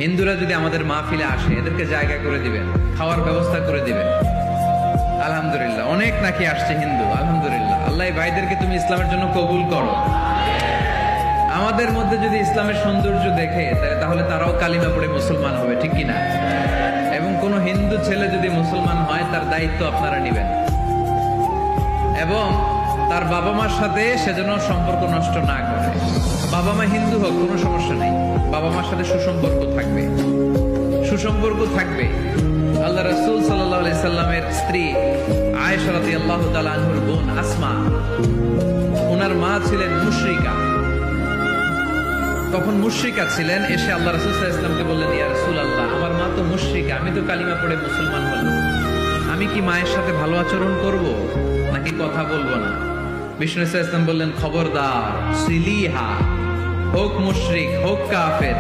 হিন্দুরা যদি আমাদের মাহফিলে আসে, এদেরকে জায়গা করে দিবেন, খাওয়ার ব্যবস্থা করে দিবেন। আলহামদুলিল্লাহ, অনেক নাকি আসছে হিন্দু। আলহামদুলিল্লাহ, আল্লাহ এই ভাইদেরকে তুমি ইসলামের জন্য কবুল করো। আমাদের মধ্যে যদি ইসলামের সৌন্দর্য দেখে, তাহলে তারাও কালিমা পড়ে মুসলমান হবে, ঠিক কিনা? এবং কোন হিন্দু ছেলে যদি মুসলমান হয়, তার দায়িত্ব আপনারা নেবেন এবং তার বাবা মার সাথে সেজন্য সম্পর্ক নষ্ট না করে। বাবা মা হিন্দু হোক, কোনো সমস্যা নেই, বাবা মার সাথে সুসম্পর্ক থাকবে, সুসম্পর্ক থাকবে। আল্লাহ রাসূল সাল্লাল্লাহু আলাইহি সাল্লামের স্ত্রী আয়েশা রাদিয়াল্লাহু তাআলা আনহার বোন আসমা, ওনার মা ছিলেন মুশরিকা। তখন মুশরিকা ছিলেন, এসে আল্লাহ রাসূল সাল্লাল্লাহু আলাইহি ওয়াসাল্লামকে বললেন, ইয়া রাসূলুল্লাহ, আমার মা তো মুশরিকা, আমি তো কালিমা পড়ে মুসলমান হলাম, আমি কি মায়ের সাথে ভালো আচরণ করব নাকি কথা বলবো না? বিষ্ণু সাল্লাল্লাহু আলাইহি ওয়াসাল্লাম বললেন, খবরদার, সিলিহা, হোক মুশরিক হোক কাফের,